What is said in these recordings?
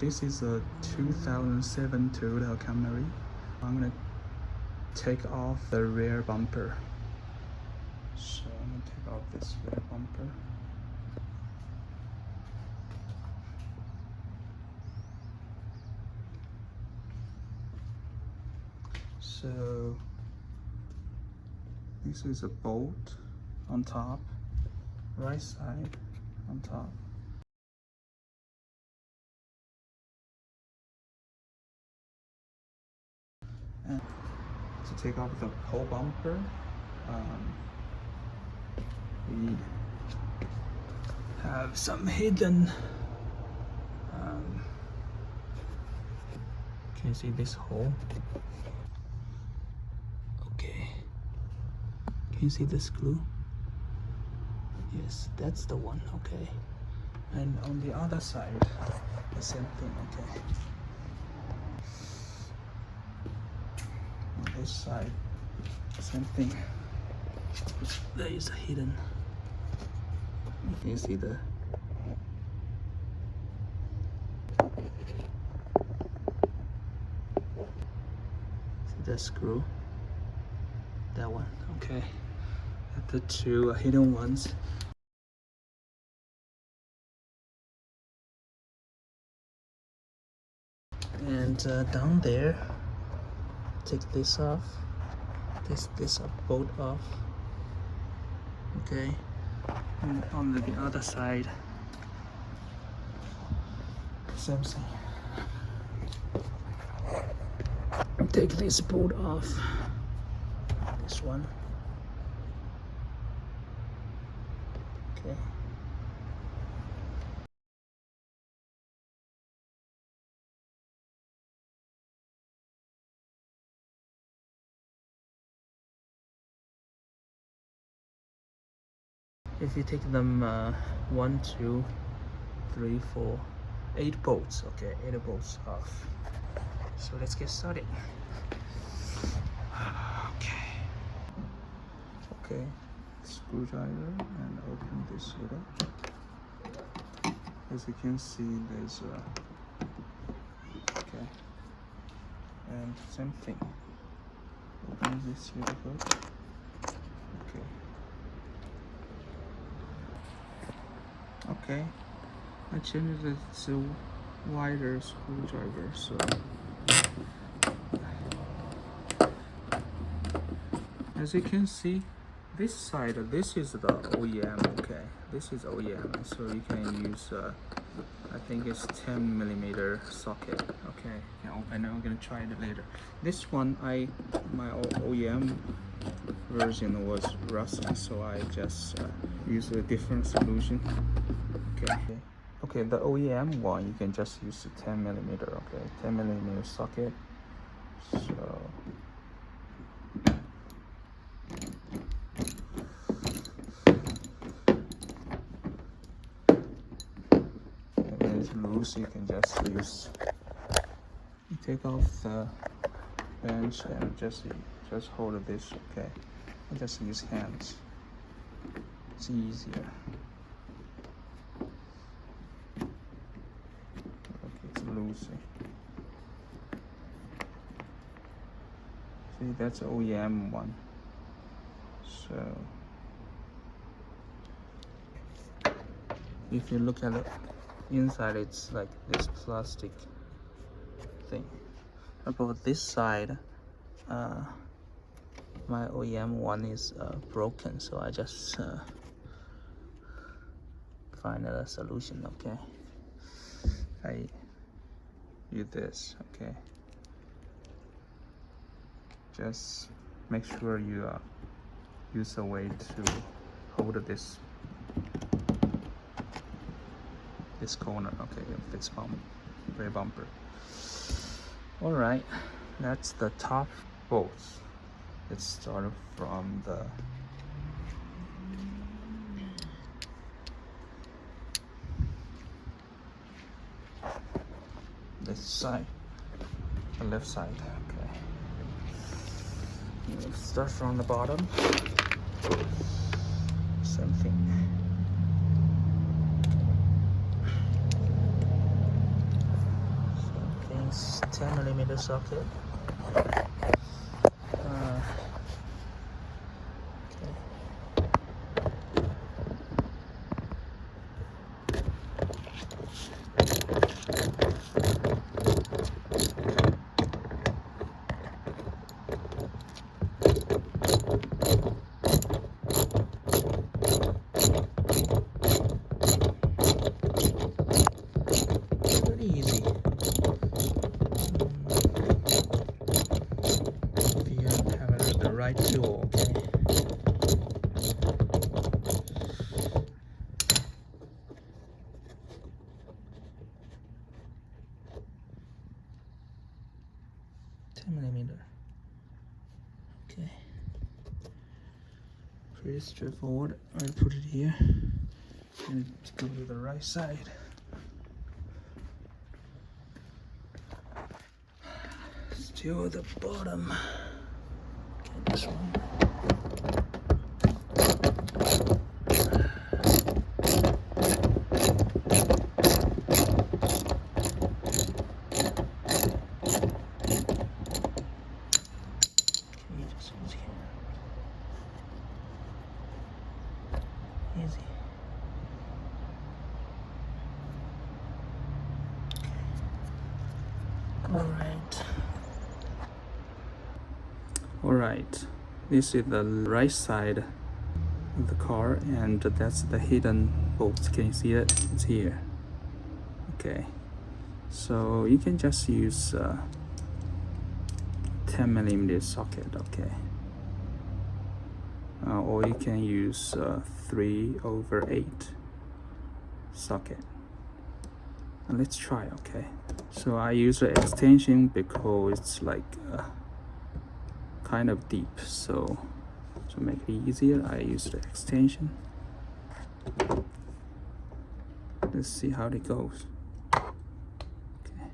This is a 2007 Toyota Camry. I'm gonna take off the rear bumper. So I'm gonna take off this rear bumper. So this is a bolt on top, right side on top. And to take off the pole bumper, we have some hidden. Can you see this hole? Okay. Can you see the screw? Yes, that's the one. Okay. And on the other side, the same thing. Okay. On this side, same thing. There is a hidden. Can you see the? See the screw? That one. Okay. The two hidden ones. And down there, take this off. This bolt off. Okay. And on the other side, same thing. Take this bolt off. This one. Okay. If you take them 1, 2, 3, 4, 8 bolts. Okay, 8 bolts off. So let's get started. Okay, screwdriver, and open this up. As you can see, there's okay, and same thing. Open this little hook. Okay. Okay, I changed it to wider screwdriver, so as you can see, this side, this is the OEM. Okay, this is OEM, so you can use I think it's 10mm socket. Okay, and I'm gonna try it later. This one, my OEM version was rusty, so I just use a different solution. Okay, the OEM one, you can just use the 10mm. Okay, 10mm socket. So it's loose, you can just use. You take off the bench and just hold this. Okay, and just use hands. It's easier. It's loose. See, that's OEM one. So if you look at it inside, it's like this plastic thing. About this side, my OEM one is broken, so I just find a solution. Okay, I use this. Okay, just make sure you use a way to hold this corner. Okay, of this rear bumper. All right, that's the top bolts. Let's start from this side, the left side. Okay, let's start from the bottom. Same thing. It's 10mm socket. Pretty easy. If you have the right tool, okay. Okay. Pretty straightforward. I'll put it here and go to the right side. Still at the bottom. Okay, this one. Easy. All right. This is the right side of the car, and that's the hidden bolt. Can you see it? It's here. Okay. So you can just use 10mm socket. Okay. Or you can use 3/8 socket. And let's try. Okay. So I use the extension because it's like kind of deep, so to make it easier I use the extension. Let's see how it goes. Okay.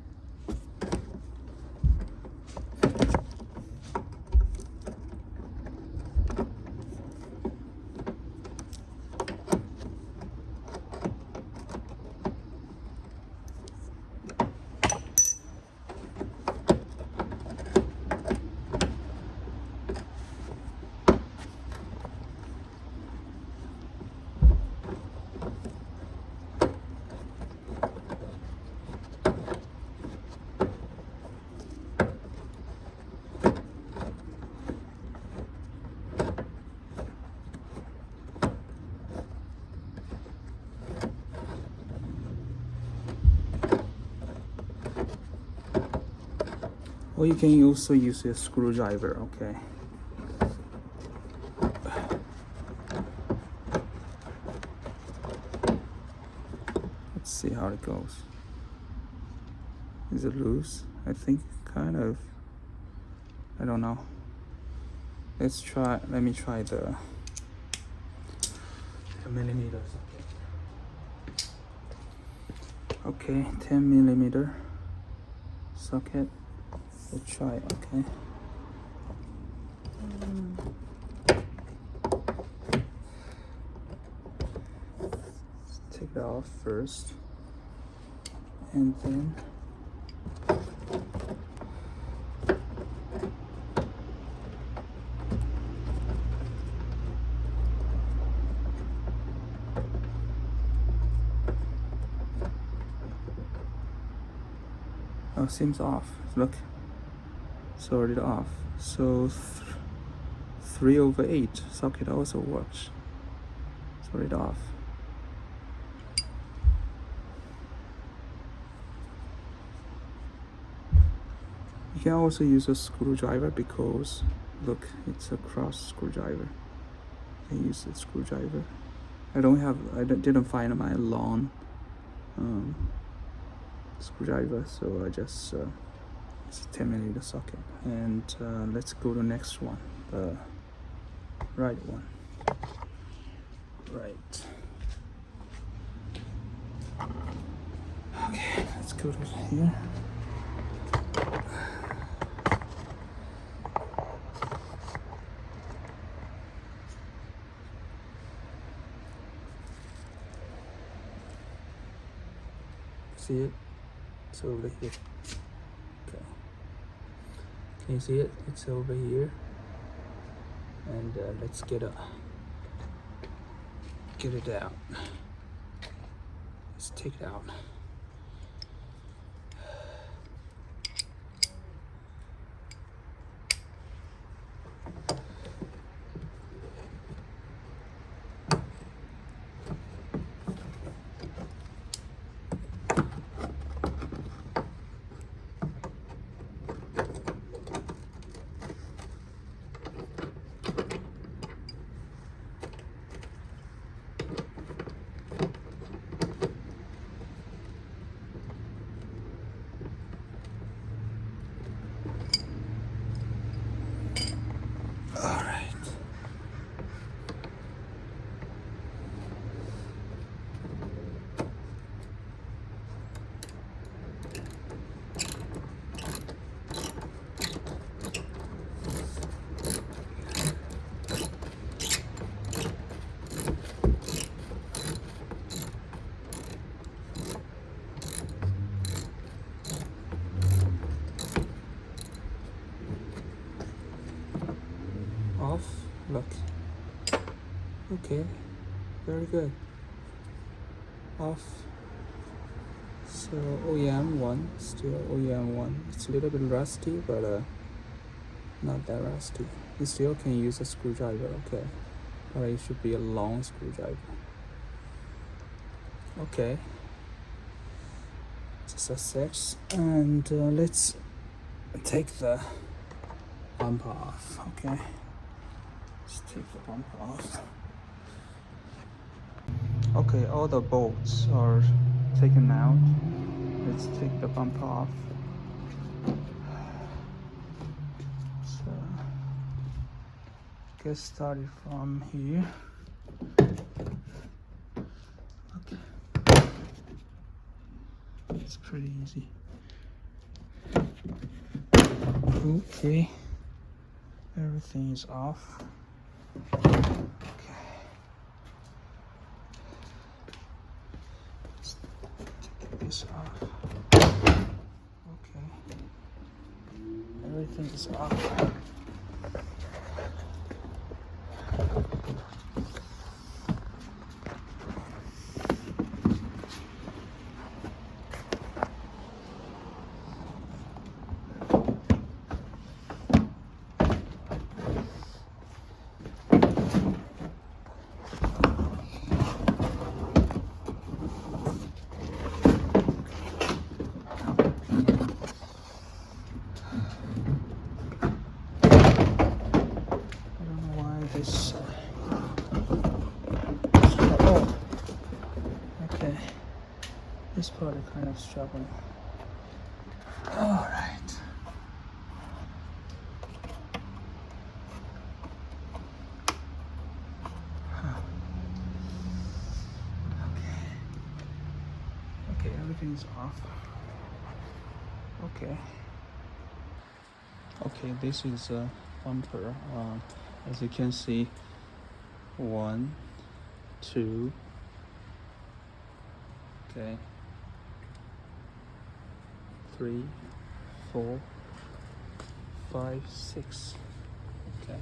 Or you can also use a screwdriver. Okay. Let's see how it goes. Is it loose? I think kind of. I don't know. Let's try. Let me try the millimeters. Okay, 10mm socket. Let's try. Okay. Let's take it off first, and then oh, seems off. Look, sorted off. So 3/8 socket also works. Sorted off. You can also use a screwdriver because look, it's a cross screwdriver. I use a screwdriver. I didn't find my long screwdriver, so I just it's a 10mm socket. And let's go to the next one, the right one. Right. Okay, let's go to here. See it? It's over here. Okay, can you see it? It's over here. And let's get it out. Let's take it out. All right. Off. Look. Okay. Very good. Off. So OEM 1, still OEM 1. It's a little bit rusty, but not that rusty. You still can use a screwdriver, okay. But it should be a long screwdriver. Okay. Just a sec. And let's take the bumper off, okay. Let's take the bumper off. Okay, all the bolts are taken out. Let's take the bumper off. So, get started from here. Okay. It's pretty easy. Okay. Everything is off. This off. Okay. Everything is off. This oh, okay, this part is kind of struggling. All right. Okay, everything's off. Okay, this is a bumper. As you can see, 1, 2, okay, 3, 4, 5, 6, okay.